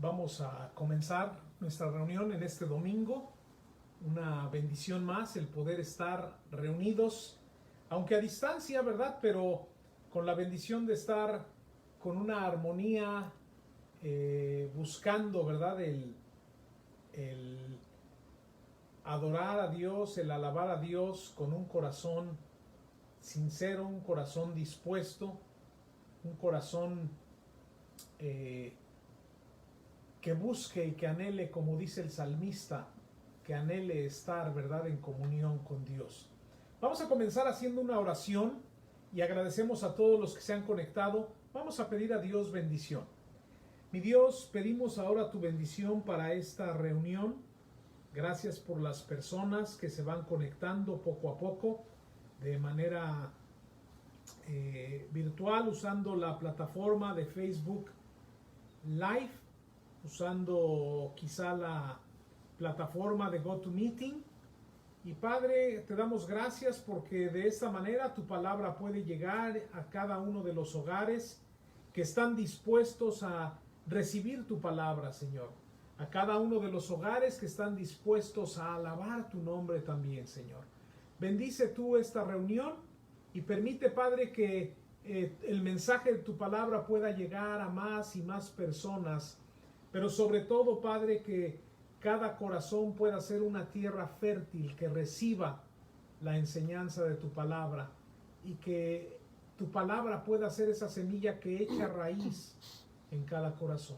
Vamos a comenzar nuestra reunión en este domingo. Una bendición más el poder estar reunidos, aunque a distancia, ¿verdad? Pero con la bendición de estar con una armonía, buscando, ¿verdad? El adorar a Dios, el alabar a Dios con un corazón sincero, un corazón dispuesto, un corazón que busque y que anhele, como dice el salmista, que anhele estar, ¿verdad?, en comunión con Dios. Vamos a comenzar haciendo una oración y agradecemos a todos los que se han conectado. Vamos a pedir a Dios bendición. Mi Dios, pedimos ahora tu bendición para esta reunión. Gracias por las personas que se van conectando poco a poco de manera virtual, usando la plataforma de Facebook Live, usando quizá la plataforma de GoToMeeting. Y Padre, te damos gracias porque de esta manera tu palabra puede llegar a cada uno de los hogares que están dispuestos a recibir tu palabra, Señor. A cada uno de los hogares que están dispuestos a alabar tu nombre también, Señor. Bendice tú esta reunión y permite, Padre, que el mensaje de tu palabra pueda llegar a más y más personas, pero sobre todo, Padre, que cada corazón pueda ser una tierra fértil que reciba la enseñanza de tu palabra y que tu palabra pueda ser esa semilla que echa raíz en cada corazón.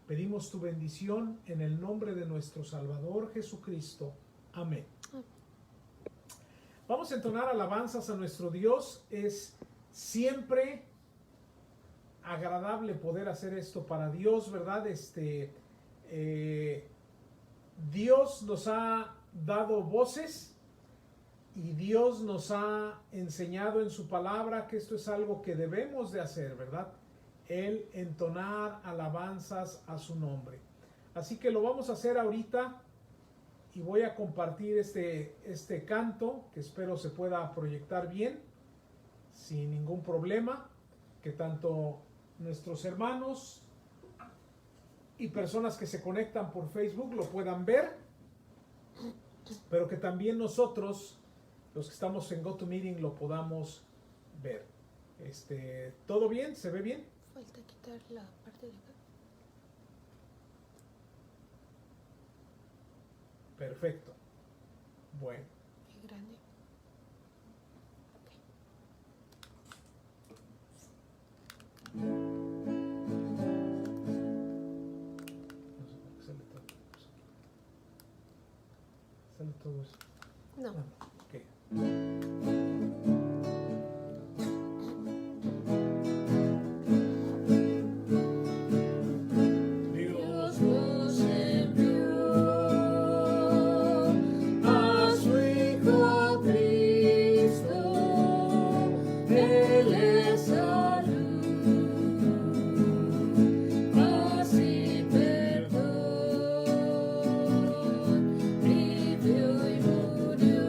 Pedimos tu bendición en el nombre de nuestro Salvador Jesucristo. Amén. Vamos a entonar alabanzas a nuestro Dios. Es siempre agradable poder hacer esto para Dios, ¿verdad? Dios nos ha dado voces y Dios nos ha enseñado en su palabra que esto es algo que debemos de hacer, ¿verdad? El entonar alabanzas a su nombre. Así que lo vamos a hacer ahorita y voy a compartir este canto que espero se pueda proyectar bien, sin ningún problema, que tanto nuestros hermanos y personas que se conectan por Facebook lo puedan ver, pero que también nosotros, los que estamos en GoToMeeting, lo podamos ver. ¿Todo bien? ¿Se ve bien? Falta quitar la parte de acá. Perfecto. Bueno. Es grande. ¿Sale todo eso? No. Ok. Vivió y murió.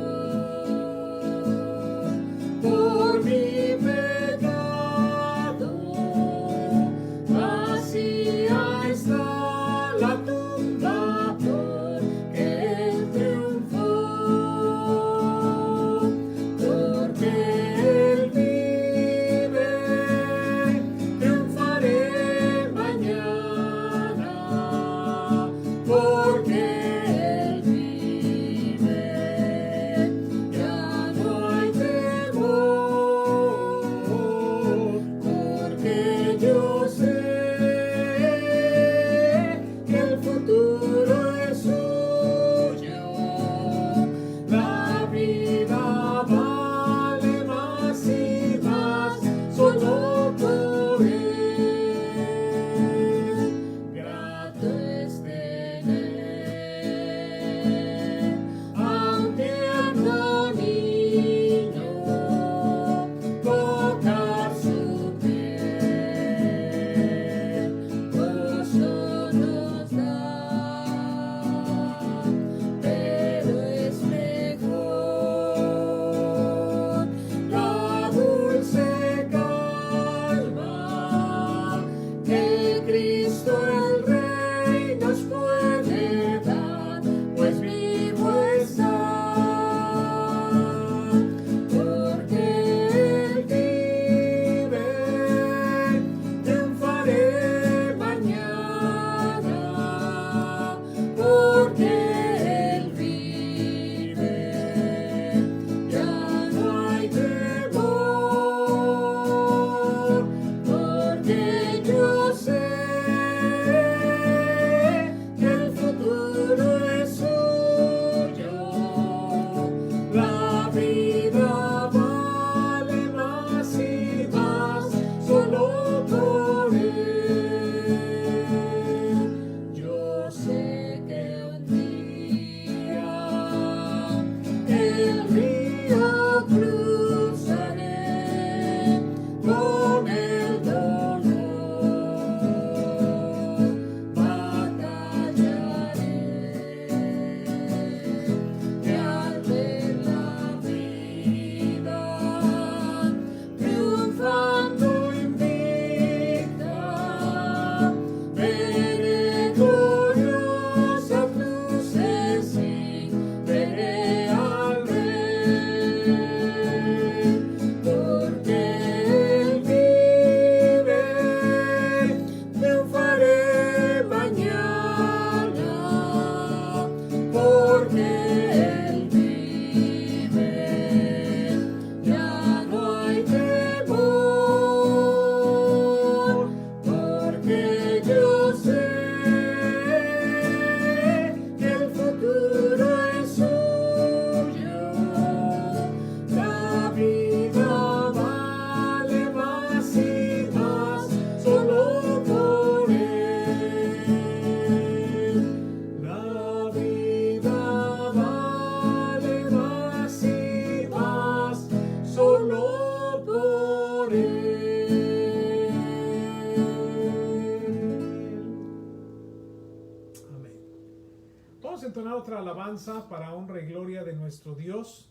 entonar otra alabanza para honra y gloria de nuestro Dios.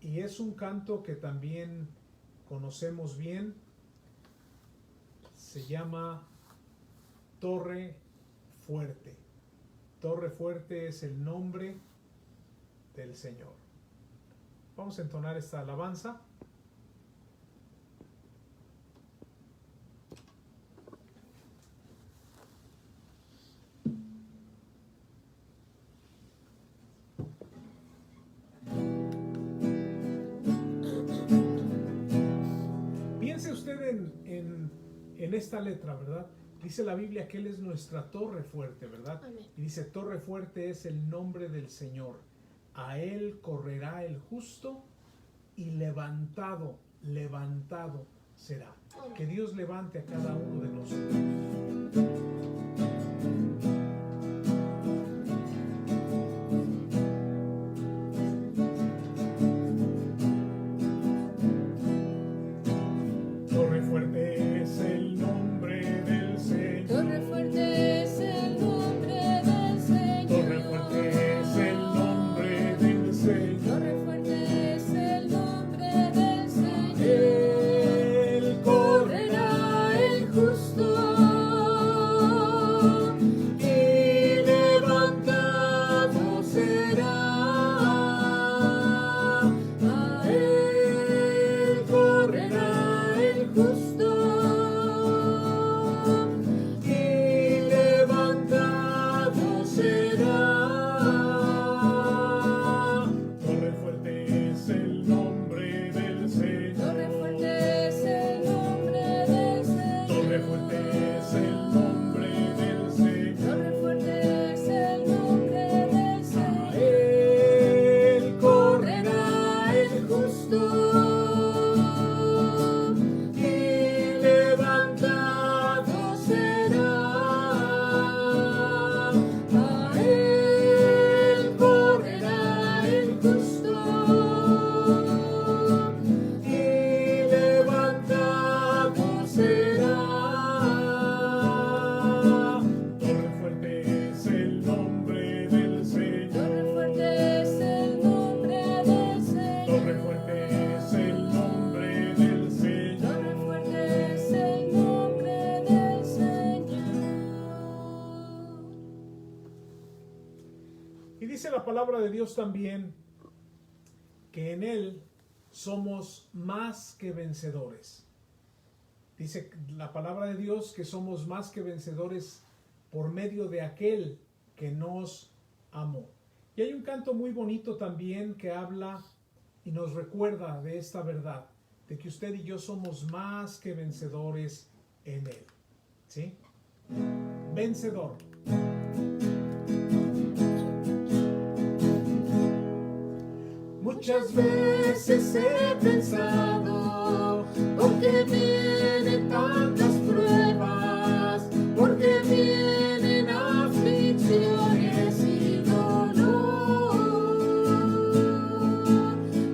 Y es un canto que también conocemos bien. Se llama Torre Fuerte. Torre Fuerte es el nombre del Señor. Vamos a entonar esta alabanza. Piense usted en esta letra, ¿verdad? Dice la Biblia que Él es nuestra torre fuerte, ¿verdad? Amén. Y dice, torre fuerte es el nombre del Señor. A Él correrá el justo y levantado será. Amén. Que Dios levante a cada uno de nosotros. Torre fuerte es el nombre del Señor. Torre fuerte es el nombre del Señor. Torre fuerte es el nombre del Señor. Torre fuerte es el nombre del Señor. Él Correrá el justo y levantado será. A él correrá el justo y levantado será. Torre fuerte es el nombre del Señor. Torre fuerte es el nombre del Señor. Torre fuerte es el nombre del Señor. Torre fuerte es el nombre del A Señor. Él Correrá el justo y levantado será. A él correrá el justo y levantado será. Torre fuerte es el nombre del Señor. Torre fuerte es el nombre del Señor. Torre fuerte es el nombre del Señor. Torre fuerte es el nombre del Señor. Y dice la palabra de Dios también que en Él somos más que vencedores. Dice la palabra de Dios que somos más que vencedores por medio de aquel que nos amó. Y hay un canto muy bonito también que habla y nos recuerda de esta verdad, de que usted y yo somos más que vencedores en Él. ¿Sí? Vencedor. Muchas veces he pensado, ¿por qué vienen tantas pruebas? ¿Por qué vienen aflicciones y dolor?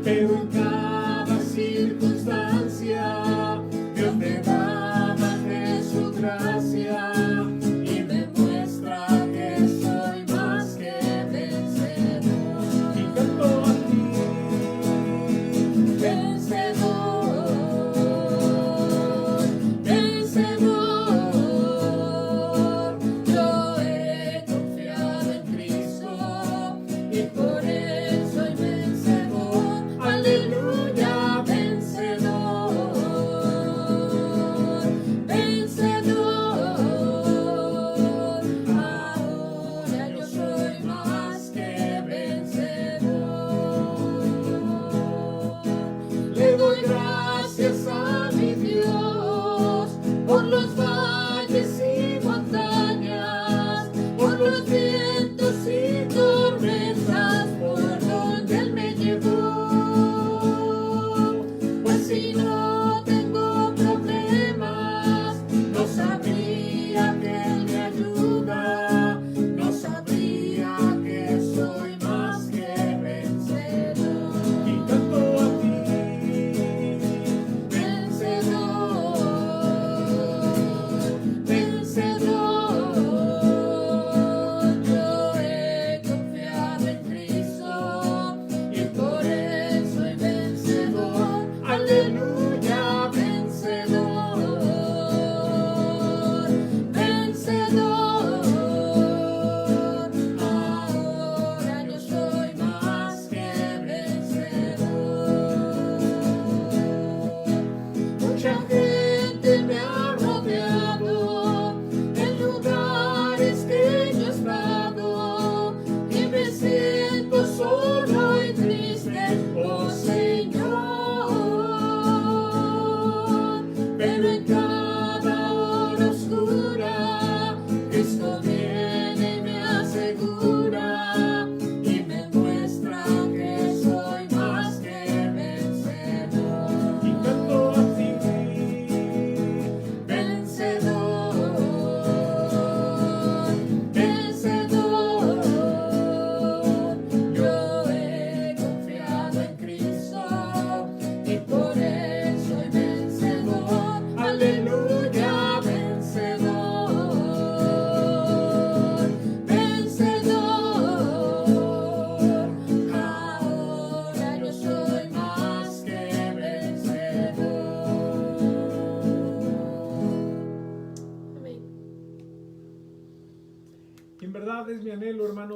Pero en cada circunstancia Dios me da de su gracia y me muestra que soy más que vencedor. Y canto aquí, vencedor.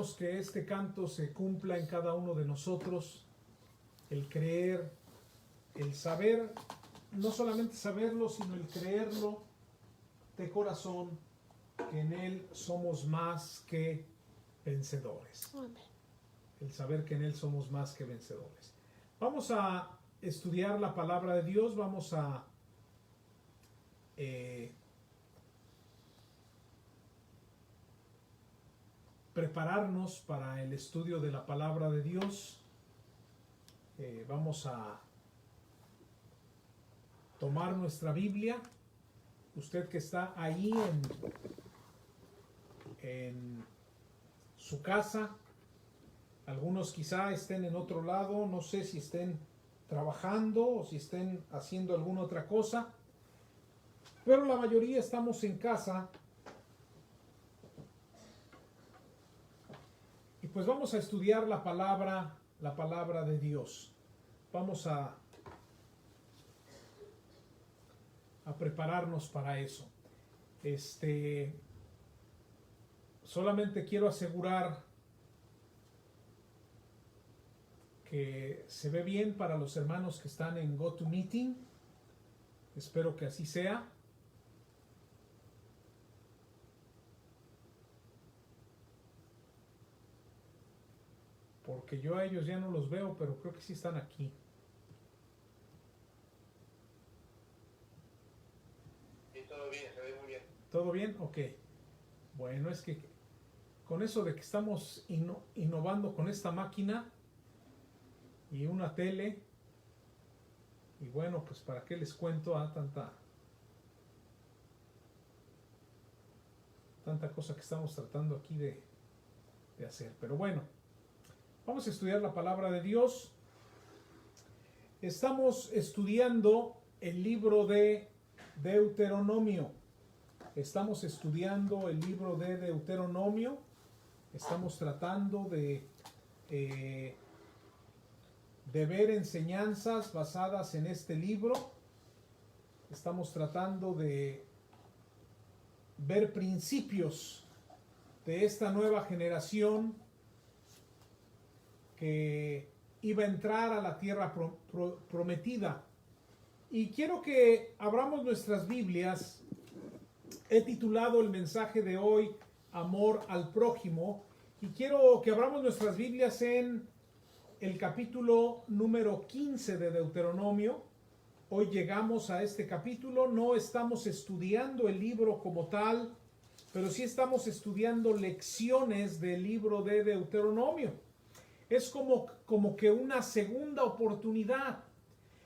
hermanos, que este canto se cumpla en cada uno de nosotros, el creer, el saber, no solamente saberlo, sino el creerlo de corazón, que en Él somos más que vencedores. Amén. El saber que en Él somos más que vencedores. Vamos a estudiar la palabra de Dios, vamos a prepararnos para el estudio de la palabra de Dios. Vamos a tomar nuestra Biblia. Usted que está ahí en su casa, algunos quizá estén en otro lado, no sé si estén trabajando o si estén haciendo alguna otra cosa, pero la mayoría estamos en casa. Y pues vamos a estudiar la palabra de Dios. Vamos a prepararnos para eso. Solamente quiero asegurar que se ve bien para los hermanos que están en GoToMeeting. Espero que así sea. Porque yo a ellos ya no los veo, pero creo que sí están aquí. Sí, todo bien, se ve muy bien. ¿Todo bien? Ok. Bueno, es que con eso de que estamos innovando con esta máquina y una tele, y bueno, pues para qué les cuento a tanta cosa que estamos tratando aquí de hacer. Pero bueno, vamos a estudiar la palabra de Dios. Estamos estudiando el libro de Deuteronomio. Estamos estudiando el libro de Deuteronomio. Estamos tratando de ver enseñanzas basadas en este libro. Estamos tratando de ver principios de esta nueva generación que iba a entrar a la tierra prometida. Y quiero que abramos nuestras Biblias. He titulado el mensaje de hoy Amor al prójimo, y quiero que abramos nuestras Biblias en el capítulo número 15 de Deuteronomio. Hoy llegamos a este capítulo. No estamos estudiando el libro como tal, pero sí estamos estudiando lecciones del libro de Deuteronomio. Es como que una segunda oportunidad.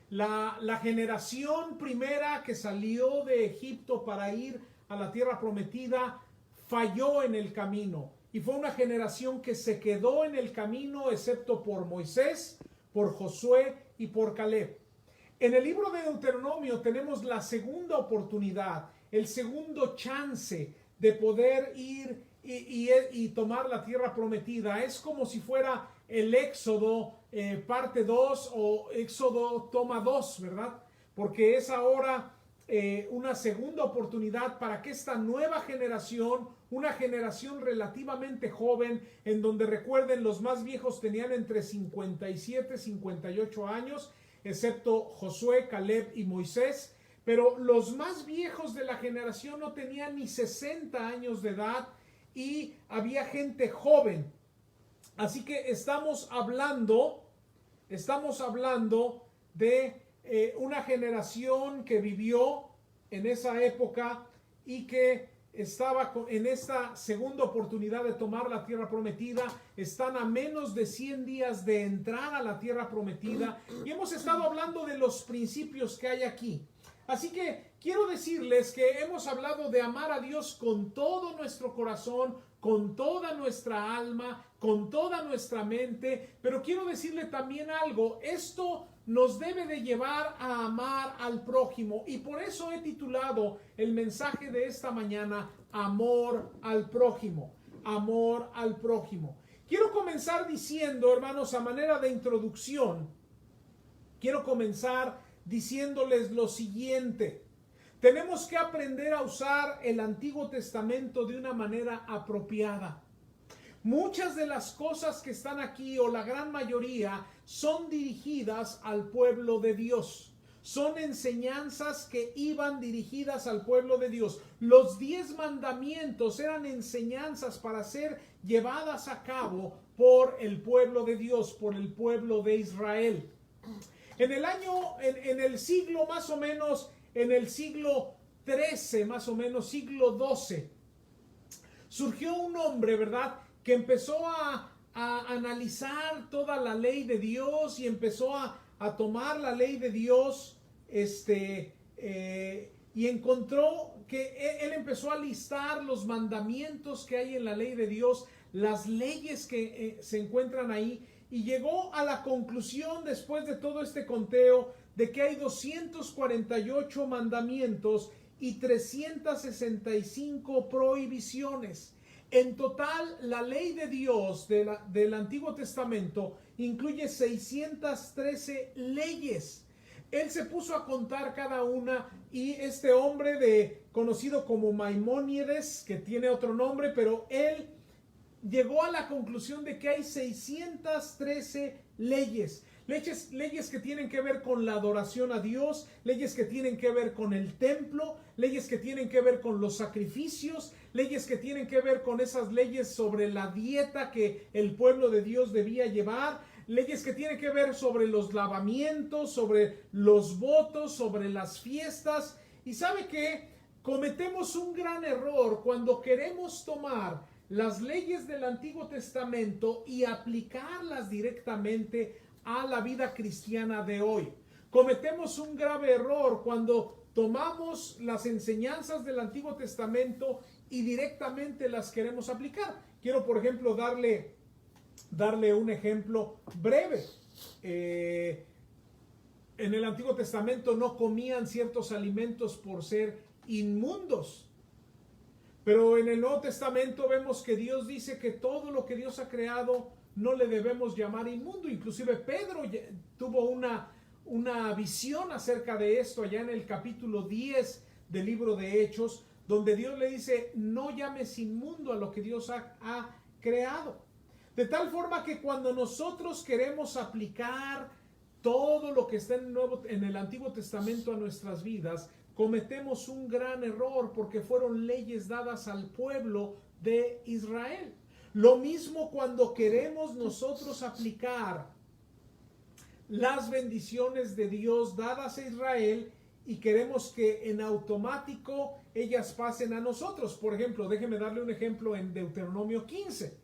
La generación primera que salió de Egipto para ir a la tierra prometida falló en el camino, y fue una generación que se quedó en el camino, excepto por Moisés, por Josué y por Caleb. En el libro de Deuteronomio tenemos la segunda oportunidad, el segundo chance de poder ir y tomar la tierra prometida. Es como si fuera el Éxodo parte 2 o Éxodo toma 2, ¿verdad? Porque es ahora una segunda oportunidad para que esta nueva generación, una generación relativamente joven, en donde recuerden los más viejos tenían entre 57 y 58 años, excepto Josué, Caleb y Moisés, pero los más viejos de la generación no tenían ni 60 años de edad y había gente joven. Así que estamos hablando de una generación que vivió en esa época y que estaba en esta segunda oportunidad de tomar la tierra prometida. Están a menos de 100 días de entrar a la tierra prometida y hemos estado hablando de los principios que hay aquí. Así que quiero decirles que hemos hablado de amar a Dios con todo nuestro corazón, con toda nuestra alma, con toda nuestra mente, pero quiero decirle también algo. Esto nos debe de llevar a amar al prójimo, y por eso he titulado el mensaje de esta mañana Amor al prójimo. Amor al prójimo. Quiero comenzar diciendo, hermanos, a manera de introducción, quiero comenzar diciéndoles lo siguiente. Tenemos que aprender a usar el Antiguo Testamento de una manera apropiada. Muchas de las cosas que están aquí, o la gran mayoría, son dirigidas al pueblo de Dios. Son enseñanzas que iban dirigidas al pueblo de Dios. Los 10 mandamientos eran enseñanzas para ser llevadas a cabo por el pueblo de Dios, por el pueblo de Israel. En el siglo más o menos, en el siglo 13, más o menos, siglo 12, surgió un hombre, ¿verdad?, que empezó a analizar toda la ley de Dios y empezó a tomar la ley de Dios, y encontró que él empezó a listar los mandamientos que hay en la ley de Dios, las leyes que se encuentran ahí, y llegó a la conclusión, después de todo este conteo, de que hay 248 mandamientos y 365 prohibiciones. En total, la ley de Dios del Antiguo Testamento incluye 613 leyes. Él se puso a contar cada una, y este hombre conocido como Maimónides, que tiene otro nombre, pero él llegó a la conclusión de que hay 613 leyes. Leyes que tienen que ver con la adoración a Dios, leyes que tienen que ver con el templo, leyes que tienen que ver con los sacrificios, leyes que tienen que ver con esas leyes sobre la dieta que el pueblo de Dios debía llevar, leyes que tienen que ver sobre los lavamientos, sobre los votos, sobre las fiestas. Y ¿sabe qué? Cometemos un gran error cuando queremos tomar las leyes del Antiguo Testamento y aplicarlas directamente a la vida cristiana de hoy. Cometemos un grave error cuando tomamos las enseñanzas del Antiguo Testamento y directamente las queremos aplicar. Quiero, por ejemplo, darle un ejemplo breve. En el Antiguo Testamento no comían ciertos alimentos por ser inmundos. Pero en el Nuevo Testamento vemos que Dios dice que todo lo que Dios ha creado no le debemos llamar inmundo. Inclusive Pedro tuvo una visión acerca de esto allá en el capítulo 10 del libro de Hechos, donde Dios le dice: no llames inmundo a lo que Dios ha creado. De tal forma que cuando nosotros queremos aplicar todo lo que está en el Antiguo Testamento a nuestras vidas, cometemos un gran error, porque fueron leyes dadas al pueblo de Israel. Lo mismo cuando queremos nosotros aplicar las bendiciones de Dios dadas a Israel y queremos que en automático ellas pasen a nosotros. Por ejemplo, déjeme darle un ejemplo en Deuteronomio 15.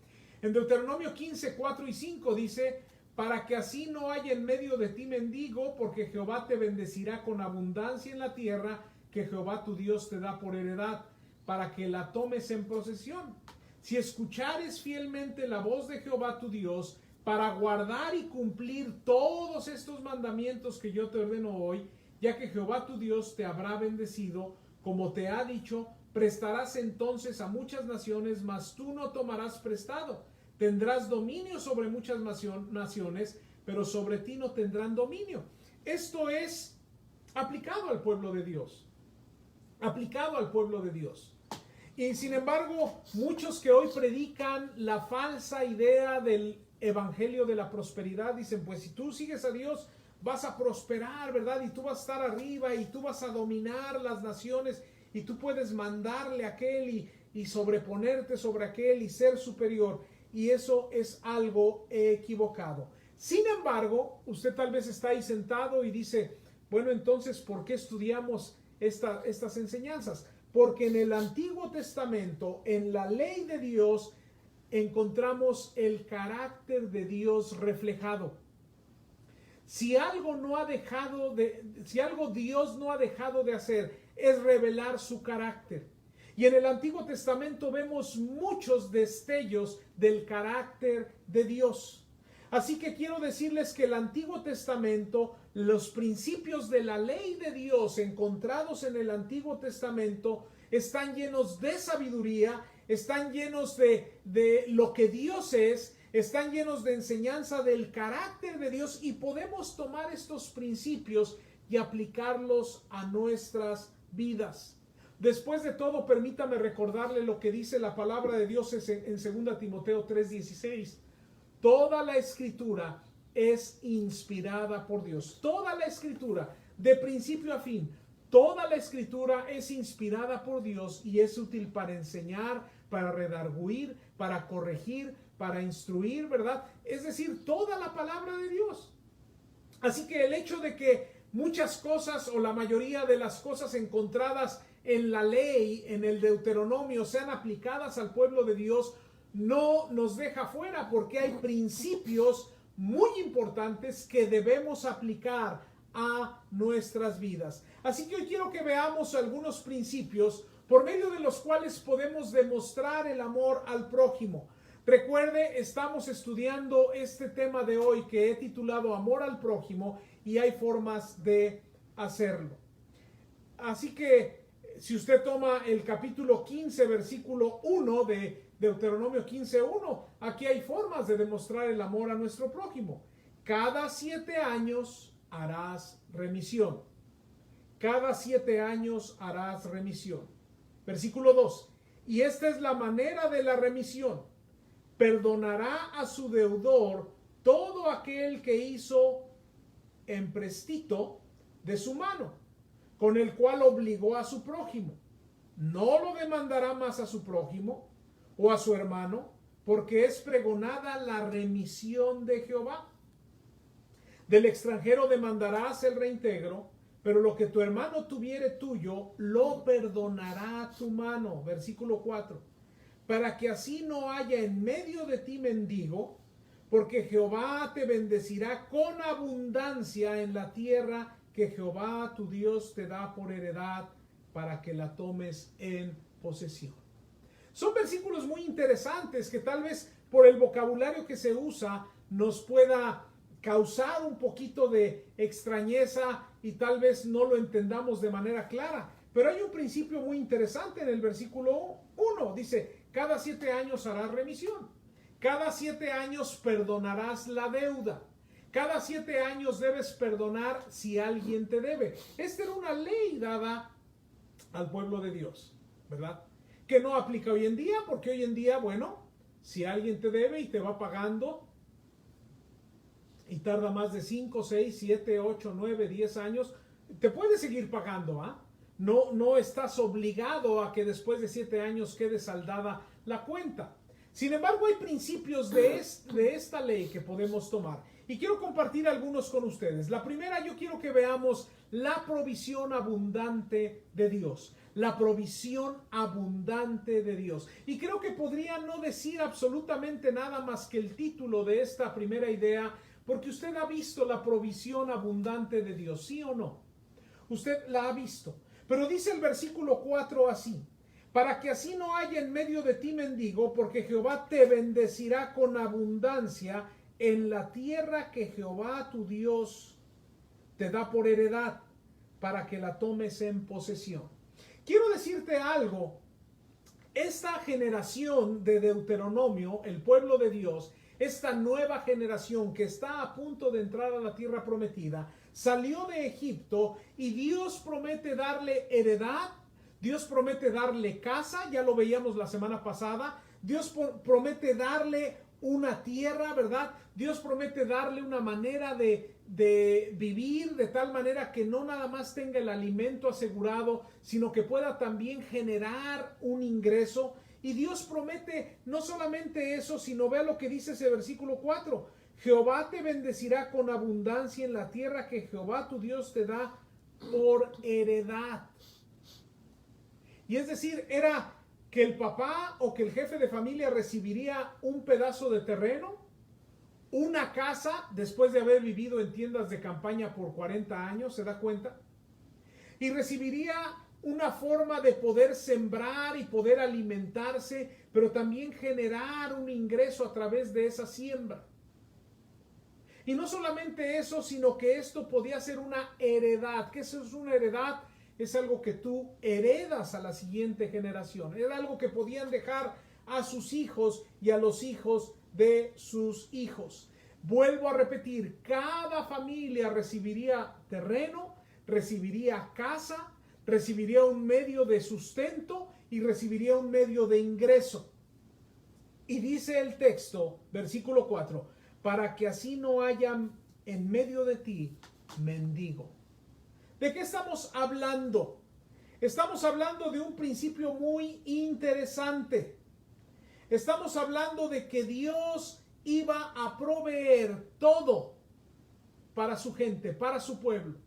En Deuteronomio 15, 4 y 5 dice: para que así no haya en medio de ti mendigo, porque Jehová te bendecirá con abundancia en la tierra que Jehová tu Dios te da por heredad, para que la tomes en posesión. Si escuchares fielmente la voz de Jehová tu Dios, para guardar y cumplir todos estos mandamientos que yo te ordeno hoy, ya que Jehová tu Dios te habrá bendecido, como te ha dicho, prestarás entonces a muchas naciones, mas tú no tomarás prestado. Tendrás dominio sobre muchas naciones, pero sobre ti no tendrán dominio. Esto es aplicado al pueblo de Dios. Aplicado al pueblo de Dios. Y sin embargo, muchos que hoy predican la falsa idea del evangelio de la prosperidad dicen: pues si tú sigues a Dios vas a prosperar, ¿verdad? Y tú vas a estar arriba y tú vas a dominar las naciones y tú puedes mandarle a aquel y sobreponerte sobre aquel y ser superior. Y eso es algo equivocado. Sin embargo, usted tal vez está ahí sentado y dice: bueno, entonces, ¿por qué estudiamos estas enseñanzas? Porque en el Antiguo Testamento, en la ley de Dios, encontramos el carácter de Dios reflejado. Si algo Dios no ha dejado de hacer, es revelar su carácter. Y en el Antiguo Testamento vemos muchos destellos del carácter de Dios. Así que quiero decirles que el Antiguo Testamento, los principios de la ley de Dios encontrados en el Antiguo Testamento, están llenos de sabiduría, están llenos de lo que Dios es, están llenos de enseñanza del carácter de Dios, y podemos tomar estos principios y aplicarlos a nuestras vidas. Después de todo, permítame recordarle lo que dice la palabra de Dios en 2 Timoteo 3:16. Toda la escritura es inspirada por Dios. Toda la escritura, de principio a fin, toda la escritura es inspirada por Dios y es útil para enseñar, para redarguir, para corregir, para instruir, ¿verdad? Es decir, toda la palabra de Dios. Así que el hecho de que muchas cosas o la mayoría de las cosas encontradas en la ley, en el Deuteronomio, sean aplicadas al pueblo de Dios, no nos deja fuera, porque hay principios muy importantes que debemos aplicar a nuestras vidas. Así que hoy quiero que veamos algunos principios por medio de los cuales podemos demostrar el amor al prójimo. Recuerde, estamos estudiando este tema de hoy que he titulado Amor al prójimo, y hay formas de hacerlo. Así que si usted toma el capítulo 15, versículo 1 de Deuteronomio 15:1, aquí hay formas de demostrar el amor a nuestro prójimo. Cada 7 años harás remisión. Cada 7 años harás remisión. Versículo 2. Y esta es la manera de la remisión. Perdonará a su deudor todo aquel que hizo emprestito de su mano, con el cual obligó a su prójimo. No lo demandará más a su prójimo o a su hermano, porque es pregonada la remisión de Jehová. Del extranjero demandarás el reintegro, pero lo que tu hermano tuviere tuyo, lo perdonará tu mano. Versículo 4. Para que así no haya en medio de ti mendigo, porque Jehová te bendecirá con abundancia en la tierra que Jehová tu Dios te da por heredad, para que la tomes en posesión. Son versículos muy interesantes que tal vez por el vocabulario que se usa nos pueda causar un poquito de extrañeza y tal vez no lo entendamos de manera clara. Pero hay un principio muy interesante en el versículo 1. Dice, cada 7 años harás remisión. Cada 7 años perdonarás la deuda. Cada 7 años debes perdonar si alguien te debe. Esta era una ley dada al pueblo de Dios, ¿verdad? Que no aplica hoy en día, porque hoy en día, bueno, si alguien te debe y te va pagando y tarda más de 5, 6, 7, 8, 9, 10 años, te puede seguir pagando, ¿ah? No estás obligado a que después de 7 años quede saldada la cuenta. Sin embargo, hay principios de esta ley que podemos tomar. Y quiero compartir algunos con ustedes. La primera, yo quiero que veamos la provisión abundante de Dios. La provisión abundante de Dios. Y creo que podría no decir absolutamente nada más que el título de esta primera idea, porque usted ha visto la provisión abundante de Dios, ¿sí o no? Usted la ha visto. Pero dice el versículo 4 así: para que así no haya en medio de ti mendigo, porque Jehová te bendecirá con abundancia en la tierra que Jehová tu Dios te da por heredad, para que la tomes en posesión. Quiero decirte algo. Esta generación de Deuteronomio, el pueblo de Dios, esta nueva generación que está a punto de entrar a la tierra prometida, salió de Egipto y Dios promete darle heredad. Dios promete darle casa, ya lo veíamos la semana pasada. Dios promete darle una tierra, ¿verdad? Dios promete darle una manera de vivir de tal manera que no nada más tenga el alimento asegurado, sino que pueda también generar un ingreso. Y Dios promete no solamente eso, sino vea lo que dice ese versículo 4. Jehová te bendecirá con abundancia en la tierra que Jehová tu Dios te da por heredad. Y es decir, era que el papá o que el jefe de familia recibiría un pedazo de terreno, una casa, después de haber vivido en tiendas de campaña por 40 años, ¿se da cuenta? Y recibiría una forma de poder sembrar y poder alimentarse, pero también generar un ingreso a través de esa siembra. Y no solamente eso, sino que esto podía ser una heredad. ¿Qué es una heredad? Es algo que tú heredas a la siguiente generación. Era algo que podían dejar a sus hijos y a los hijos de sus hijos. Vuelvo a repetir, cada familia recibiría terreno, recibiría casa, recibiría un medio de sustento y recibiría un medio de ingreso. Y dice el texto, versículo 4, para que así no haya en medio de ti mendigo. ¿De qué estamos hablando? Estamos hablando de un principio muy interesante. Estamos hablando de que Dios iba a proveer todo para su gente, para su pueblo.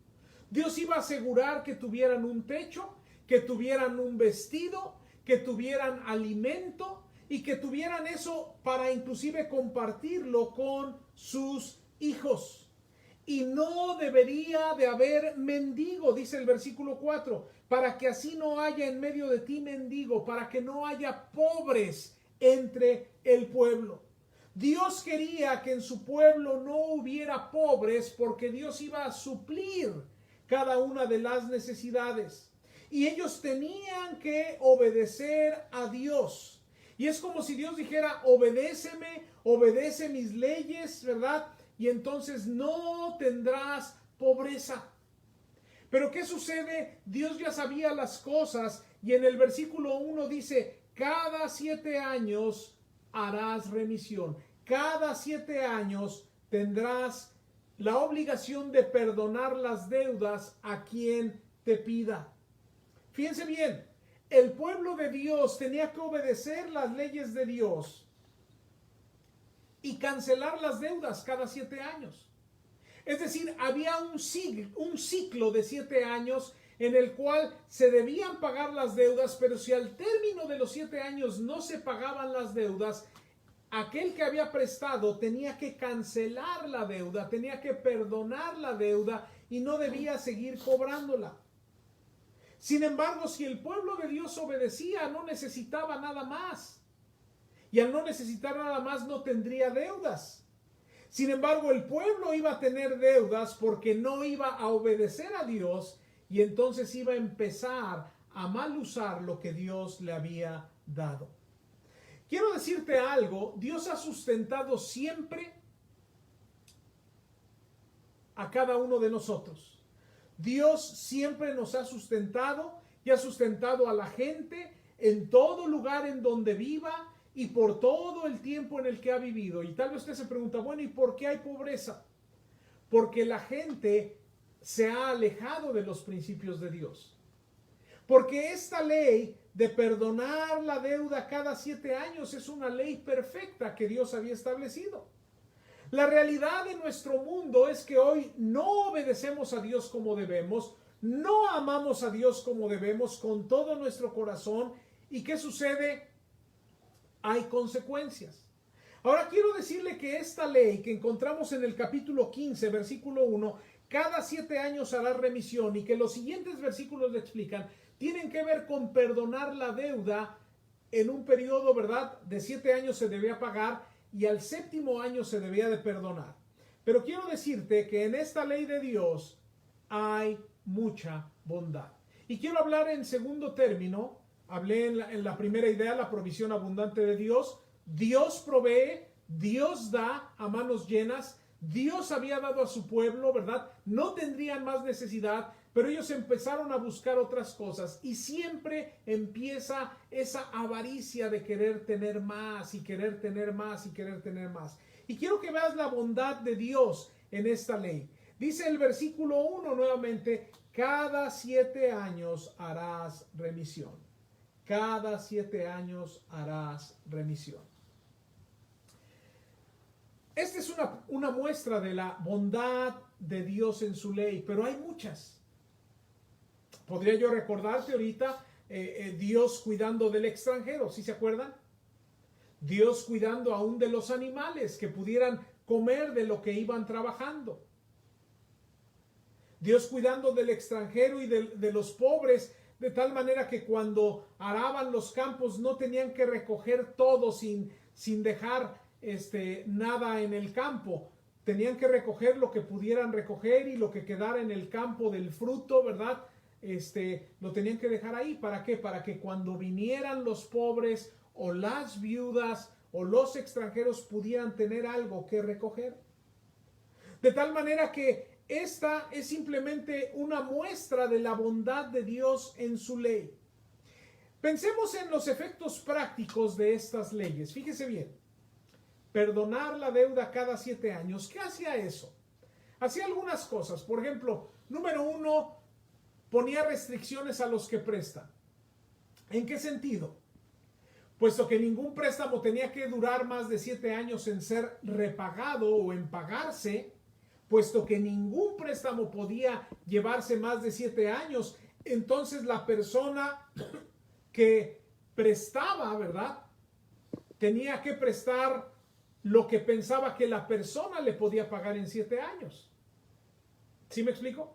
Dios iba a asegurar que tuvieran un techo, que tuvieran un vestido, que tuvieran alimento y que tuvieran eso para inclusive compartirlo con sus hijos. Y no debería de haber mendigo, dice el versículo 4, para que así no haya en medio de ti mendigo, para que no haya pobres entre el pueblo. Dios quería que en su pueblo no hubiera pobres porque Dios iba a suplir cada una de las necesidades. Y ellos tenían que obedecer a Dios. Y es como si Dios dijera, obedéceme, obedece mis leyes, ¿verdad? Y entonces no tendrás pobreza. Pero ¿qué sucede? Dios ya sabía las cosas y en el versículo 1 dice, cada 7 años harás remisión. Cada 7 años tendrás la obligación de perdonar las deudas a quien te pida. Fíjense bien, el pueblo de Dios tenía que obedecer las leyes de Dios y cancelar las deudas cada 7 años. Es decir, había un ciclo de 7 años en el cual se debían pagar las deudas, pero si al término de los 7 años no se pagaban las deudas, aquel que había prestado tenía que cancelar la deuda, tenía que perdonar la deuda y no debía seguir cobrándola. Sin embargo, si el pueblo de Dios obedecía, no necesitaba nada más. Y al no necesitar nada más, no tendría deudas. Sin embargo, el pueblo iba a tener deudas porque no iba a obedecer a Dios y entonces iba a empezar a mal usar lo que Dios le había dado. Quiero decirte algo, Dios ha sustentado siempre a cada uno de nosotros. Dios siempre nos ha sustentado y ha sustentado a la gente en todo lugar en donde viva y por todo el tiempo en el que ha vivido. Y tal vez usted se pregunta, bueno, ¿y por qué hay pobreza? Porque la gente se ha alejado de los principios de Dios. Porque esta ley de perdonar la deuda cada 7 años es una ley perfecta que Dios había establecido. La realidad de nuestro mundo es que hoy no obedecemos a Dios como debemos, no amamos a Dios como debemos con todo nuestro corazón. ¿Y qué sucede? Hay consecuencias. Ahora quiero decirle que esta ley que encontramos en el capítulo 15, versículo 1, cada 7 años hará remisión, y que los siguientes versículos le explican, tienen que ver con perdonar la deuda en un periodo, ¿verdad? De 7 años se debía pagar y al 7º año se debía de perdonar. Pero quiero decirte que en esta ley de Dios hay mucha bondad. Y quiero hablar en segundo término. Hablé en la primera idea, la provisión abundante de Dios. Dios provee, Dios da a manos llenas. Dios había dado a su pueblo, ¿verdad? No tendrían más necesidad, pero ellos empezaron a buscar otras cosas y siempre empieza esa avaricia de querer tener más y querer tener más y querer tener más. Y quiero que veas la bondad de Dios en esta ley. Dice el versículo 1 nuevamente, cada 7 años harás remisión. Cada 7 años harás remisión. Esta es una muestra de la bondad de Dios en su ley, pero hay muchas. Podría yo recordarte ahorita Dios cuidando del extranjero, ¿sí se acuerdan? Dios cuidando aún de los animales que pudieran comer de lo que iban trabajando. Dios cuidando del extranjero y de los pobres, de tal manera que cuando araban los campos no tenían que recoger todo sin dejar nada en el campo. Tenían que recoger lo que pudieran recoger y lo que quedara en el campo del fruto, ¿verdad? Lo tenían que dejar ahí. ¿Para qué? Para que cuando vinieran los pobres o las viudas o los extranjeros pudieran tener algo que recoger. De tal manera que esta es simplemente una muestra de la bondad de Dios en su ley. Pensemos en los efectos prácticos de estas leyes. Fíjese bien. Perdonar la deuda cada 7 años. ¿Qué hacía eso? Hacía algunas cosas. Por ejemplo, número 1, ponía restricciones a los que prestan. ¿En qué sentido? Puesto que ningún préstamo tenía que durar más de 7 años en ser repagado o en pagarse, puesto que ningún préstamo podía llevarse más de 7 años, entonces la persona que prestaba, ¿verdad?, tenía que prestar lo que pensaba que la persona le podía pagar en 7 años. ¿Sí me explico?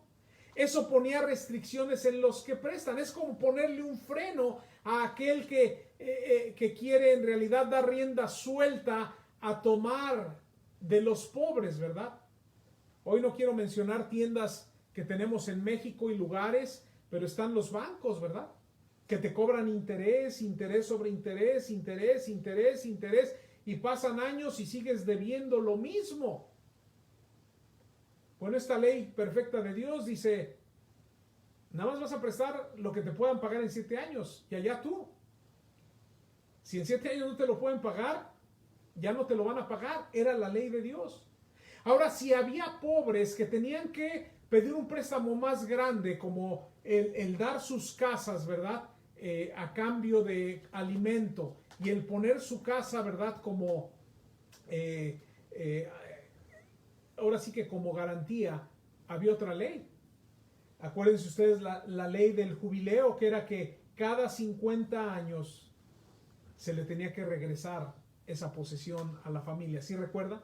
Eso ponía restricciones en los que prestan. Es como ponerle un freno a aquel que quiere en realidad dar rienda suelta a tomar de los pobres, ¿verdad? Hoy no quiero mencionar tiendas que tenemos en México y lugares, pero están los bancos, ¿verdad?, que te cobran interés, interés sobre interés, interés, interés, interés, y pasan años y sigues debiendo lo mismo. Bueno, esta ley perfecta de Dios dice, nada más vas a prestar lo que te puedan pagar en 7 años, y allá tú. Si en 7 años no te lo pueden pagar, ya no te lo van a pagar. Era la ley de Dios. Ahora, si había pobres que tenían que pedir un préstamo más grande, como el dar sus casas, ¿verdad?, a cambio de alimento, y el poner su casa, ¿verdad?, como ahora sí que como garantía, había otra ley. Acuérdense ustedes la ley del jubileo, que era que cada 50 años se le tenía que regresar esa posesión a la familia. ¿Sí recuerda?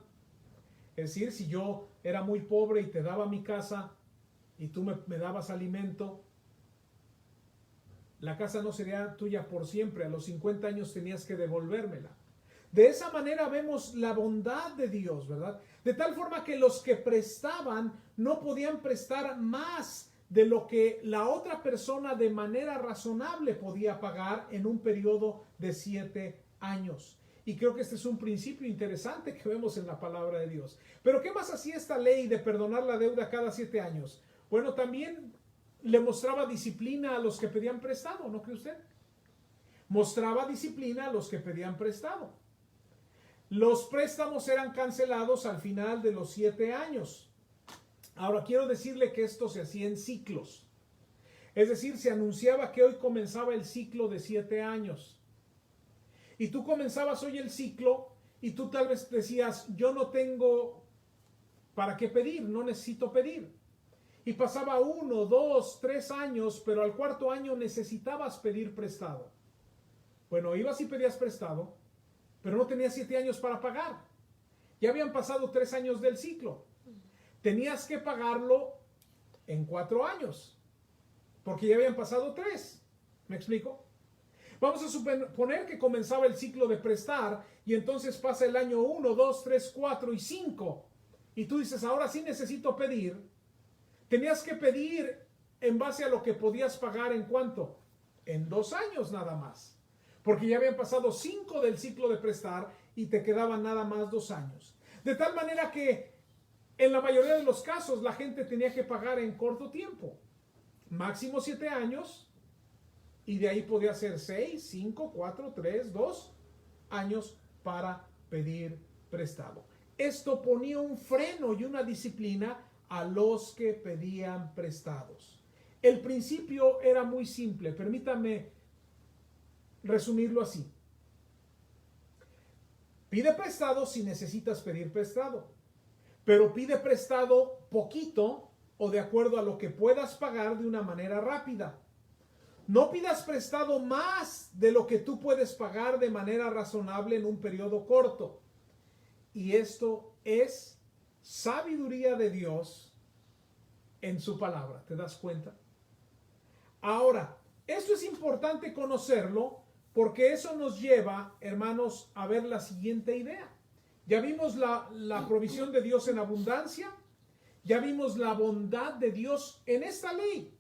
Es decir, si yo era muy pobre y te daba mi casa y tú me dabas alimento, la casa no sería tuya por siempre. A los 50 años tenías que devolvérmela. De esa manera vemos la bondad de Dios, ¿verdad? De tal forma que los que prestaban no podían prestar más de lo que la otra persona de manera razonable podía pagar en un periodo de 7 años. Y creo que este es un principio interesante que vemos en la palabra de Dios. Pero ¿qué más hacía esta ley de perdonar la deuda cada 7 años? Bueno, también le mostraba disciplina a los que pedían prestado, ¿no cree usted? Mostraba disciplina a los que pedían prestado. Los préstamos eran cancelados al final de los 7 años. Ahora, quiero decirle que esto se hacía en ciclos. Es decir, se anunciaba que hoy comenzaba el ciclo de 7 años. Y tú comenzabas hoy el ciclo y tú tal vez decías, yo no tengo para qué pedir, no necesito pedir. Y pasaba 1, 2, 3 años, pero al 4.º año necesitabas pedir prestado. Bueno, ibas y pedías prestado, pero no tenías 7 años para pagar. Ya habían pasado 3 años del ciclo. Tenías que pagarlo en 4 años, porque ya habían pasado 3. ¿Me explico? Vamos a suponer que comenzaba el ciclo de prestar y entonces pasa el año 1, 2, 3, 4 y 5. Y tú dices, ahora sí necesito pedir. Tenías que pedir en base a lo que podías pagar en ¿cuánto? En 2 años nada más. Porque ya habían pasado 5 del ciclo de prestar y te quedaban nada más 2 años. De tal manera que en la mayoría de los casos la gente tenía que pagar en corto tiempo. Máximo 7 años. Y de ahí podía ser 6, 5, 4, 3, 2 años para pedir prestado. Esto ponía un freno y una disciplina a los que pedían prestados. El principio era muy simple. Permítame resumirlo así. Pide prestado si necesitas pedir prestado. Pero pide prestado poquito o de acuerdo a lo que puedas pagar de una manera rápida. No pidas prestado más de lo que tú puedes pagar de manera razonable en un periodo corto. Y esto es sabiduría de Dios en su palabra. ¿Te das cuenta? Ahora, esto es importante conocerlo porque eso nos lleva, hermanos, a ver la siguiente idea. Ya vimos la provisión de Dios en abundancia. Ya vimos la bondad de Dios en esta ley.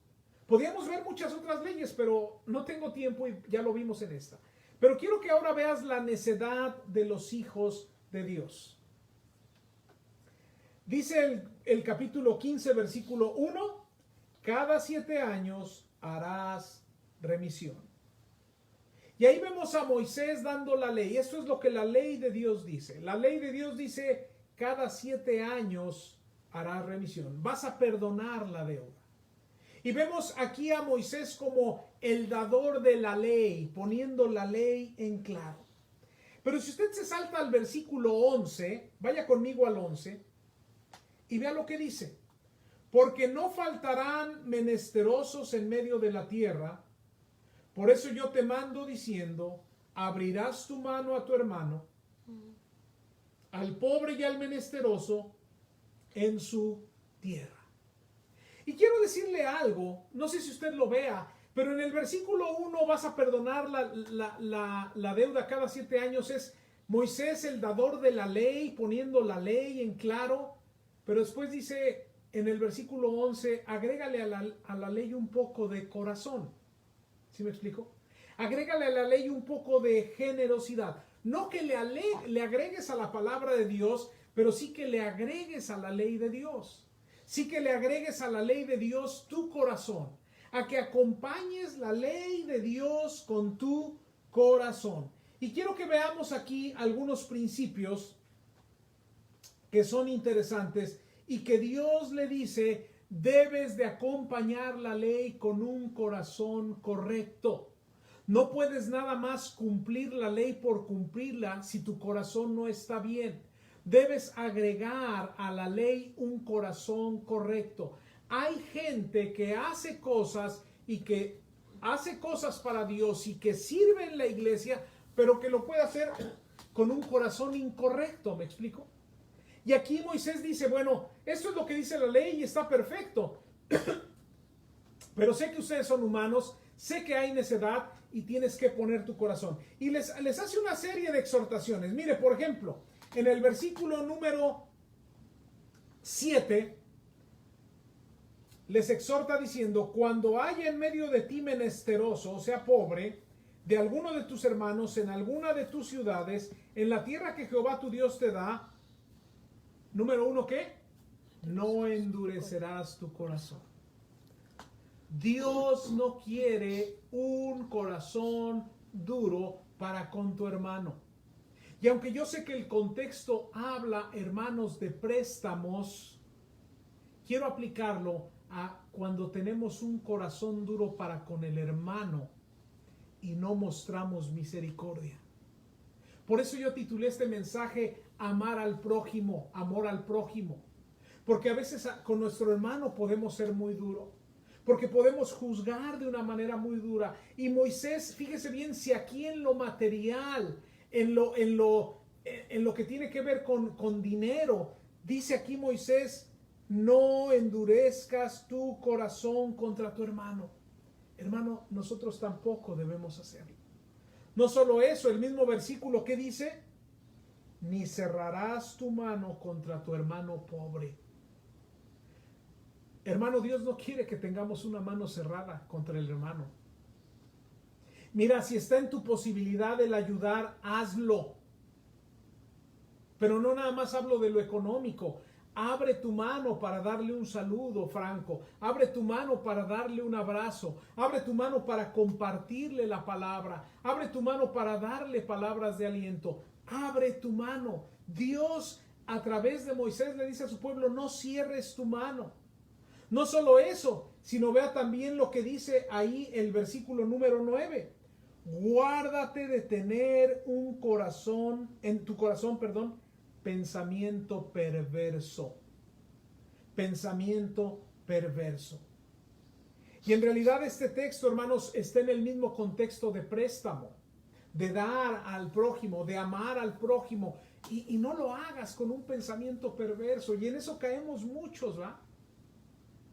Podríamos ver muchas otras leyes, pero no tengo tiempo y ya lo vimos en esta. Pero quiero que ahora veas la necedad de los hijos de Dios. Dice el capítulo 15, versículo 1, cada 7 años harás remisión. Y ahí vemos a Moisés dando la ley. Esto es lo que la ley de Dios dice. La ley de Dios dice, cada 7 años harás remisión. Vas a perdonar la deuda. Y vemos aquí a Moisés como el dador de la ley, poniendo la ley en claro. Pero si usted se salta al versículo 11, vaya conmigo al 11, y vea lo que dice. Porque no faltarán menesterosos en medio de la tierra. Por eso yo te mando diciendo, abrirás tu mano a tu hermano, al pobre y al menesteroso en su tierra. Y quiero decirle algo, no sé si usted lo vea, pero en el versículo 1 vas a perdonar la deuda cada 7 años. Es Moisés el dador de la ley, poniendo la ley en claro. Pero después dice en el versículo 11, agrégale a la ley un poco de corazón. ¿Sí me explico? Agrégale a la ley un poco de generosidad. No que le agregues a la palabra de Dios, pero sí que le agregues a la ley de Dios. Sí que le agregues a la ley de Dios tu corazón. A que acompañes la ley de Dios con tu corazón. Y quiero que veamos aquí algunos principios que son interesantes y que Dios le dice, debes de acompañar la ley con un corazón correcto. No puedes nada más cumplir la ley por cumplirla si tu corazón no está bien. Debes agregar a la ley un corazón correcto. Hay gente que hace cosas para Dios y que sirve en la iglesia, pero que lo puede hacer con un corazón incorrecto. ¿Me explico? Y aquí Moisés dice, bueno, esto es lo que dice la ley y está perfecto. Pero sé que ustedes son humanos, sé que hay necedad y tienes que poner tu corazón. Y les hace una serie de exhortaciones. Mire, por ejemplo, en el versículo número 7, les exhorta diciendo, cuando haya en medio de ti menesteroso, o sea, pobre, de alguno de tus hermanos, en alguna de tus ciudades, en la tierra que Jehová tu Dios te da, número 1, ¿qué? No endurecerás tu corazón. Dios no quiere un corazón duro para con tu hermano. Y aunque yo sé que el contexto habla, hermanos, de préstamos, quiero aplicarlo a cuando tenemos un corazón duro para con el hermano y no mostramos misericordia. Por eso yo titulé este mensaje, amar al prójimo, amor al prójimo. Porque a veces con nuestro hermano podemos ser muy duros. Porque podemos juzgar de una manera muy dura. Y Moisés, fíjese bien, si aquí en lo material, en lo que tiene que ver con dinero, dice aquí Moisés, no endurezcas tu corazón contra tu hermano. Hermano, nosotros tampoco debemos hacerlo. No solo eso, el mismo versículo que dice, ni cerrarás tu mano contra tu hermano pobre. Hermano, Dios no quiere que tengamos una mano cerrada contra el hermano. Mira, si está en tu posibilidad el ayudar, hazlo. Pero no nada más hablo de lo económico. Abre tu mano para darle un saludo franco. Abre tu mano para darle un abrazo. Abre tu mano para compartirle la palabra. Abre tu mano para darle palabras de aliento. Abre tu mano. Dios, a través de Moisés, le dice a su pueblo, no cierres tu mano. No solo eso, sino vea también lo que dice ahí el versículo número 9. Guárdate de tener en tu corazón, pensamiento perverso. Pensamiento perverso. Y en realidad este texto, hermanos, está en el mismo contexto de préstamo, de dar al prójimo, de amar al prójimo. Y no lo hagas con un pensamiento perverso. Y en eso caemos muchos, ¿va?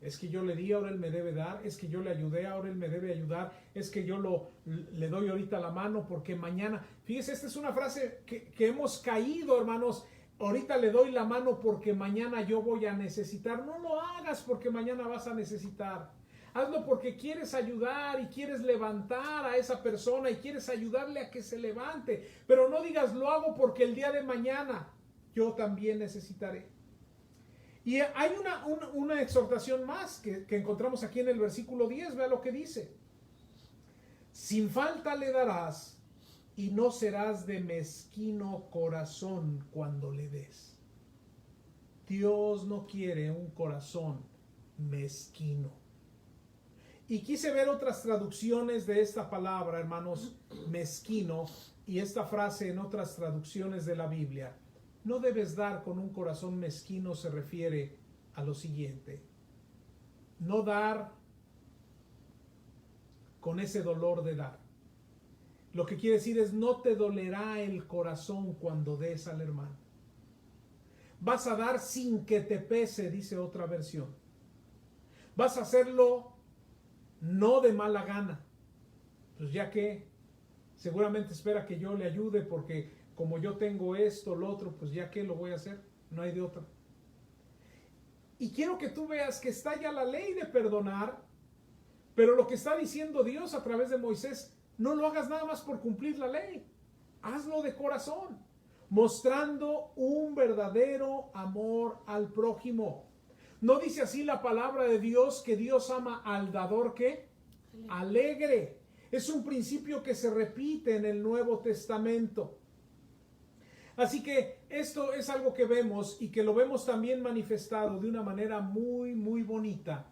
Es que yo le di, ahora él me debe dar. Es que yo le ayudé, ahora él me debe ayudar. Es que yo le doy ahorita la mano porque mañana... Fíjese, esta es una frase que hemos caído, hermanos. Ahorita le doy la mano porque mañana yo voy a necesitar. No lo hagas porque mañana vas a necesitar. Hazlo porque quieres ayudar y quieres levantar a esa persona y quieres ayudarle a que se levante. Pero no digas, lo hago porque el día de mañana yo también necesitaré. Y hay una exhortación más que encontramos aquí en el versículo 10. Vea lo que dice. Sin falta le darás y no serás de mezquino corazón cuando le des. Dios no quiere un corazón mezquino. Y quise ver otras traducciones de esta palabra, hermanos, mezquino, y esta frase en otras traducciones de la Biblia. No debes dar con un corazón mezquino se refiere a lo siguiente. No dar con ese dolor de dar. Lo que quiere decir es no te dolerá el corazón cuando des al hermano. Vas a dar sin que te pese, dice otra versión. Vas a hacerlo no de mala gana. Pues ya que seguramente espera que yo le ayude porque como yo tengo esto, lo otro, pues ya que lo voy a hacer. No hay de otra. Y quiero que tú veas que está ya la ley de perdonar, pero lo que está diciendo Dios a través de Moisés, no lo hagas nada más por cumplir la ley. Hazlo de corazón, mostrando un verdadero amor al prójimo. ¿No dice así la palabra de Dios que Dios ama al dador qué? Alegre. Es un principio que se repite en el Nuevo Testamento. Así que esto es algo que vemos y que lo vemos también manifestado de una manera muy, muy bonita.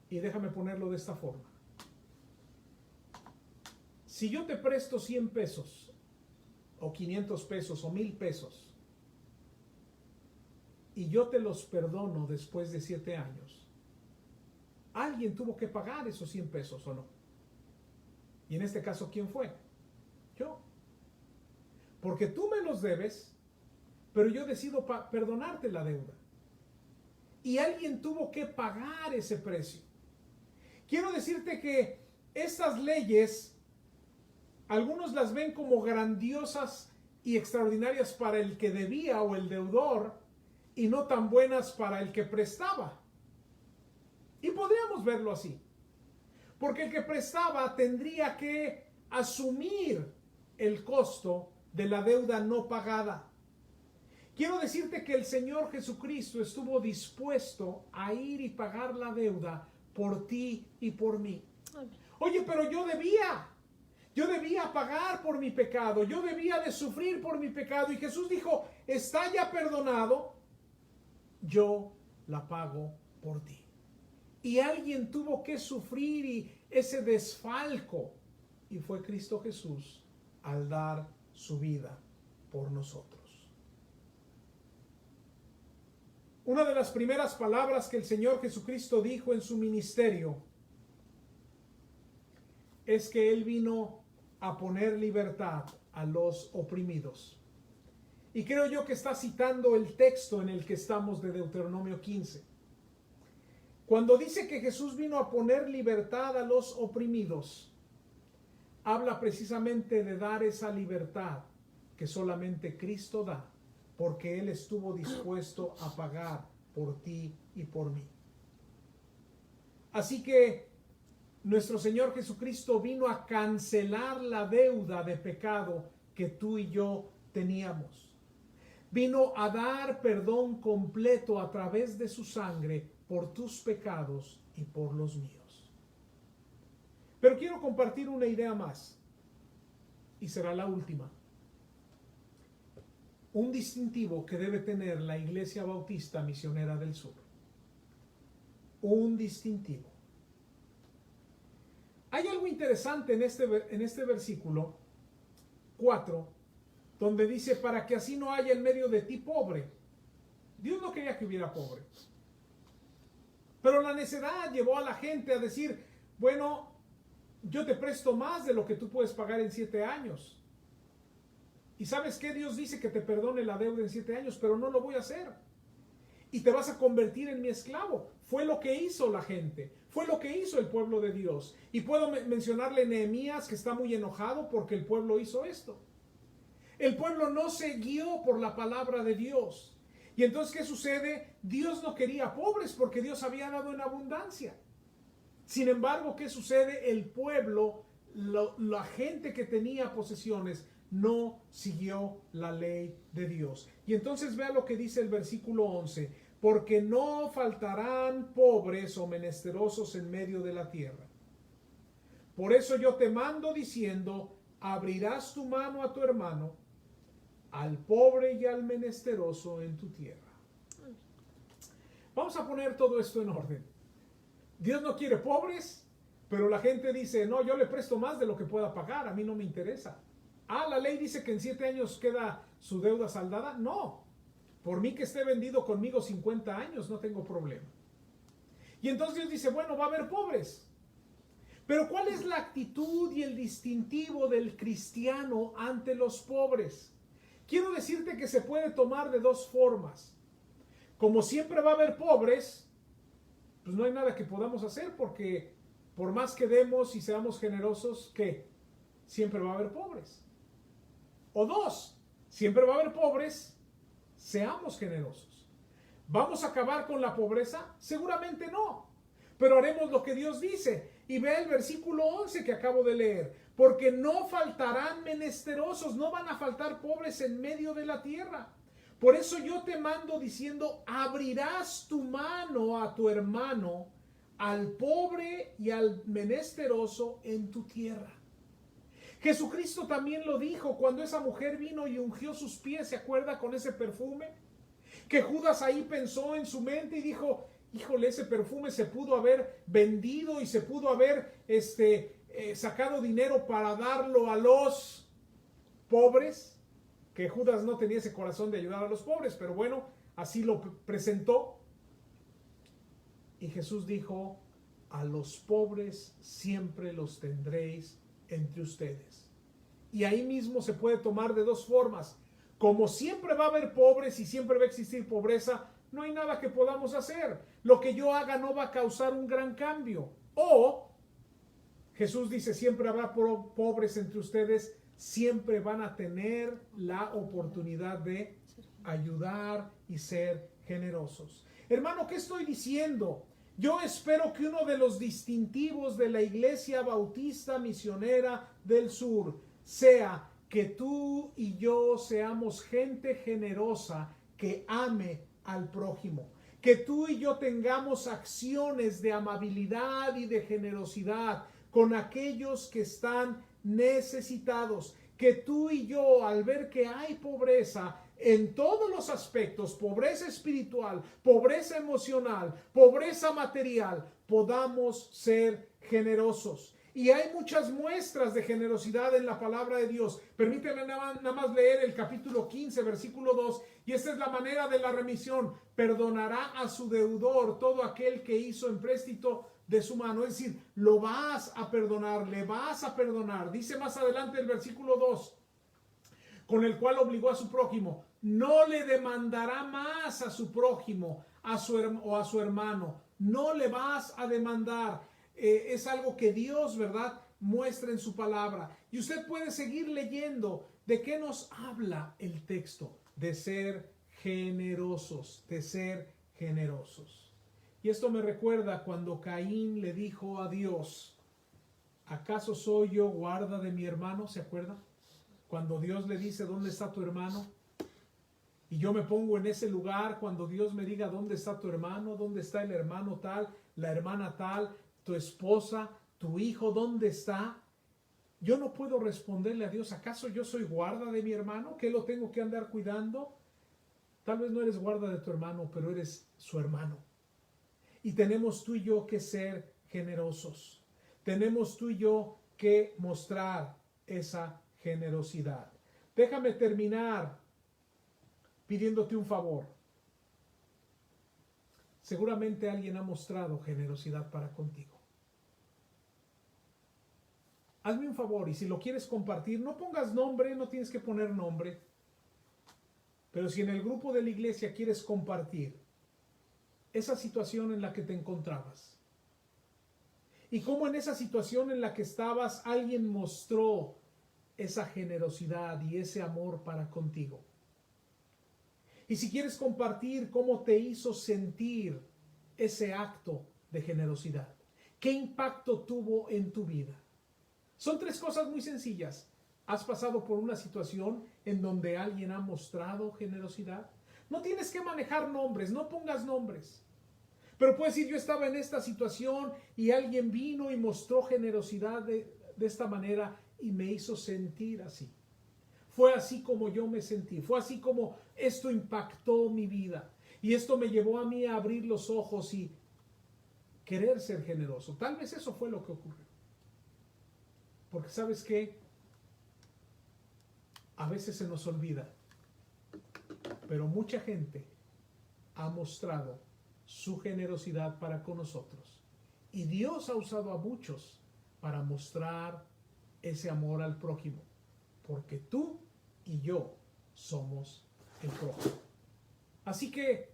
Y déjame ponerlo de esta forma. Si yo te presto 100 pesos, o 500 pesos, o 1000 pesos, y yo te los perdono después de 7 años, alguien tuvo que pagar esos 100 pesos, ¿o no? Y en este caso, ¿quién fue? Yo. Porque tú me los debes, pero yo decido perdonarte la deuda. Y alguien tuvo que pagar ese precio. Quiero decirte que estas leyes, algunos las ven como grandiosas y extraordinarias para el que debía o el deudor, y no tan buenas para el que prestaba. Y podríamos verlo así. Porque el que prestaba tendría que asumir el costo de la deuda no pagada. Quiero decirte que el Señor Jesucristo estuvo dispuesto a ir y pagar la deuda por ti y por mí. Oye, pero yo debía pagar por mi pecado, yo debía de sufrir por mi pecado. Y Jesús dijo, está ya perdonado, yo la pago por ti. Y alguien tuvo que sufrir ese desfalco, y fue Cristo Jesús al dar su vida por nosotros. Una de las primeras palabras que el Señor Jesucristo dijo en su ministerio es que Él vino a poner libertad a los oprimidos. Y creo yo que está citando el texto en el que estamos de Deuteronomio 15. Cuando dice que Jesús vino a poner libertad a los oprimidos, habla precisamente de dar esa libertad que solamente Cristo da, porque Él estuvo dispuesto a pagar por ti y por mí. Así que nuestro Señor Jesucristo vino a cancelar la deuda de pecado que tú y yo teníamos. Vino a dar perdón completo a través de su sangre por tus pecados y por los míos. Pero quiero compartir una idea más, y será la última. Un distintivo que debe tener la Iglesia Bautista Misionera del Sur. Un distintivo. Hay algo interesante en este versículo 4, donde dice, para que así no haya en medio de ti pobre. Dios no quería que hubiera pobre. Pero la necedad llevó a la gente a decir, bueno, yo te presto más de lo que tú puedes pagar en 7 años. ¿Y sabes qué? Dios dice que te perdone la deuda en 7 años, pero no lo voy a hacer. Y te vas a convertir en mi esclavo. Fue lo que hizo la gente. Fue lo que hizo el pueblo de Dios. Y puedo mencionarle a Nehemías, que está muy enojado porque el pueblo hizo esto. El pueblo no se guió por la palabra de Dios. Y entonces, ¿qué sucede? Dios no quería pobres porque Dios había dado en abundancia. Sin embargo, ¿qué sucede? El pueblo, la gente que tenía posesiones, no siguió la ley de Dios. Y entonces vea lo que dice el versículo 11, porque no faltarán pobres o menesterosos en medio de la tierra. Por eso yo te mando diciendo, abrirás tu mano a tu hermano, al pobre y al menesteroso en tu tierra. Vamos a poner todo esto en orden. Dios no quiere pobres, pero la gente dice, no, yo le presto más de lo que pueda pagar, a mí no me interesa. Ah, la ley dice que en 7 años queda su deuda saldada. No, por mí que esté vendido conmigo 50 años, no tengo problema. Y entonces Dios dice, bueno, va a haber pobres. Pero ¿cuál es la actitud y el distintivo del cristiano ante los pobres? Quiero decirte que se puede tomar de dos formas. Como siempre va a haber pobres, pues no hay nada que podamos hacer porque por más que demos y seamos generosos, ¿qué? Siempre va a haber pobres. O dos, siempre va a haber pobres, seamos generosos. ¿Vamos a acabar con la pobreza? Seguramente no, pero haremos lo que Dios dice. Y ve el versículo 11 que acabo de leer, porque no faltarán menesterosos, no van a faltar pobres en medio de la tierra. Por eso yo te mando diciendo, abrirás tu mano a tu hermano, al pobre y al menesteroso en tu tierra. Jesucristo también lo dijo cuando esa mujer vino y ungió sus pies, ¿se acuerda? Con ese perfume. Que Judas ahí pensó en su mente y dijo, híjole, ese perfume se pudo haber vendido y se pudo haber sacado dinero para darlo a los pobres. Que Judas no tenía ese corazón de ayudar a los pobres, pero bueno, así lo presentó. Y Jesús dijo, a los pobres siempre los tendréis entre ustedes. Y ahí mismo se puede tomar de dos formas. Como siempre va a haber pobres y siempre va a existir pobreza, no hay nada que podamos hacer. Lo que yo haga no va a causar un gran cambio. O Jesús dice, siempre habrá pobres entre ustedes, siempre van a tener la oportunidad de ayudar y ser generosos. Hermano, ¿qué estoy diciendo? Yo espero que uno de los distintivos de la Iglesia Bautista Misionera del Sur sea que tú y yo seamos gente generosa que ame al prójimo. Que tú y yo tengamos acciones de amabilidad y de generosidad con aquellos que están necesitados. Que tú y yo, al ver que hay pobreza en todos los aspectos, pobreza espiritual, pobreza emocional, pobreza material, podamos ser generosos. Y hay muchas muestras de generosidad en la palabra de Dios. Permíteme nada más leer el capítulo 15, versículo 2. Y esta es la manera de la remisión. Perdonará a su deudor todo aquel que hizo empréstito de su mano. Es decir, lo vas a perdonar, le vas a perdonar. Dice más adelante el versículo 2. Con el cual obligó a su prójimo. No le demandará más a su prójimo o a su hermano. No le vas a demandar. Es algo que Dios, ¿verdad?, muestra en su palabra. Y usted puede seguir leyendo. ¿De qué nos habla el texto? De ser generosos, de ser generosos. Y esto me recuerda cuando Caín le dijo a Dios, ¿acaso soy yo guarda de mi hermano? ¿Se acuerda? Cuando Dios le dice, ¿dónde está tu hermano? Y yo me pongo en ese lugar cuando Dios me diga, ¿dónde está tu hermano? ¿Dónde está el hermano tal? La hermana tal, tu esposa, tu hijo, ¿dónde está? Yo no puedo responderle a Dios, ¿acaso yo soy guarda de mi hermano? ¿Qué lo tengo que andar cuidando? Tal vez no eres guarda de tu hermano, pero eres su hermano. Y tenemos tú y yo que ser generosos. Tenemos tú y yo que mostrar esa generosidad. Déjame terminar pidiéndote un favor. Seguramente alguien ha mostrado generosidad para contigo. Hazme un favor y si lo quieres compartir, no pongas nombre, no tienes que poner nombre. Pero si en el grupo de la iglesia quieres compartir esa situación en la que te encontrabas y cómo en esa situación en la que estabas alguien mostró esa generosidad y ese amor para contigo. Y si quieres compartir cómo te hizo sentir ese acto de generosidad, qué impacto tuvo en tu vida. Son 3 cosas muy sencillas. ¿Has pasado por una situación en donde alguien ha mostrado generosidad? No tienes que manejar nombres, no pongas nombres. Pero puedes decir, yo estaba en esta situación y alguien vino y mostró generosidad de esta manera y me hizo sentir así. Fue así como yo me sentí, fue así como esto impactó mi vida. Y esto me llevó a mí a abrir los ojos y querer ser generoso. Tal vez eso fue lo que ocurrió. Porque ¿sabes qué? A veces se nos olvida, pero mucha gente ha mostrado su generosidad para con nosotros. Y Dios ha usado a muchos para mostrar ese amor al prójimo. Porque tú y yo somos el prójimo. Así que,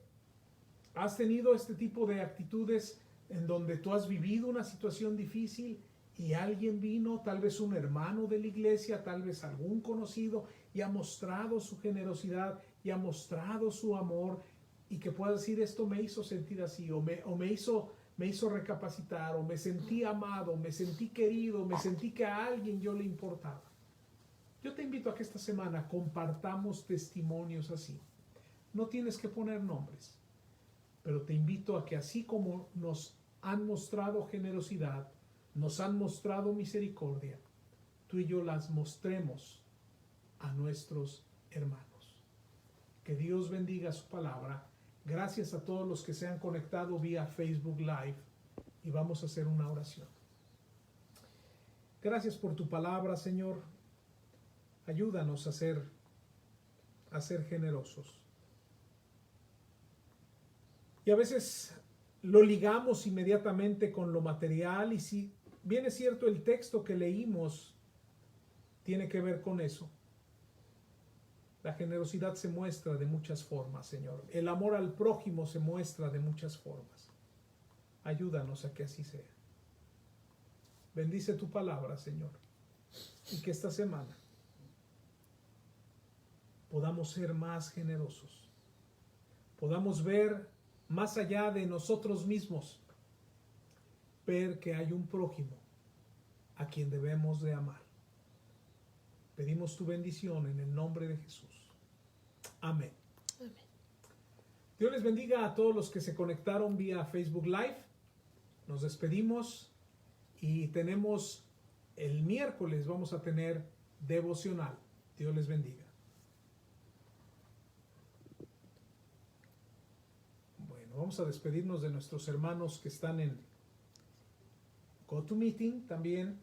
¿has tenido este tipo de actitudes en donde tú has vivido una situación difícil y alguien vino, tal vez un hermano de la iglesia, tal vez algún conocido, y ha mostrado su generosidad y ha mostrado su amor, y que puedas decir, esto me hizo sentir así, o me hizo recapacitar, o me sentí amado, me sentí querido, me sentí que a alguien yo le importaba? Yo te invito a que esta semana compartamos testimonios así. No tienes que poner nombres, pero te invito a que así como nos han mostrado generosidad, nos han mostrado misericordia, tú y yo las mostremos a nuestros hermanos. Que Dios bendiga su palabra. Gracias a todos los que se han conectado vía Facebook Live, y vamos a hacer una oración. Gracias por tu palabra, Señor. Ayúdanos a ser generosos. Y a veces lo ligamos inmediatamente con lo material, y si bien es cierto el texto que leímos tiene que ver con eso, la generosidad se muestra de muchas formas, Señor. El amor al prójimo se muestra de muchas formas. Ayúdanos a que así sea. Bendice tu palabra, Señor, y que esta semana podamos ser más generosos, podamos ver más allá de nosotros mismos, ver que hay un prójimo a quien debemos de amar. Pedimos tu bendición en el nombre de Jesús. Amén. Amén. Dios les bendiga a todos los que se conectaron vía Facebook Live. Nos despedimos y tenemos el miércoles, vamos a tener devocional. Dios les bendiga. Bueno, vamos a despedirnos de nuestros hermanos que están en GoToMeeting también.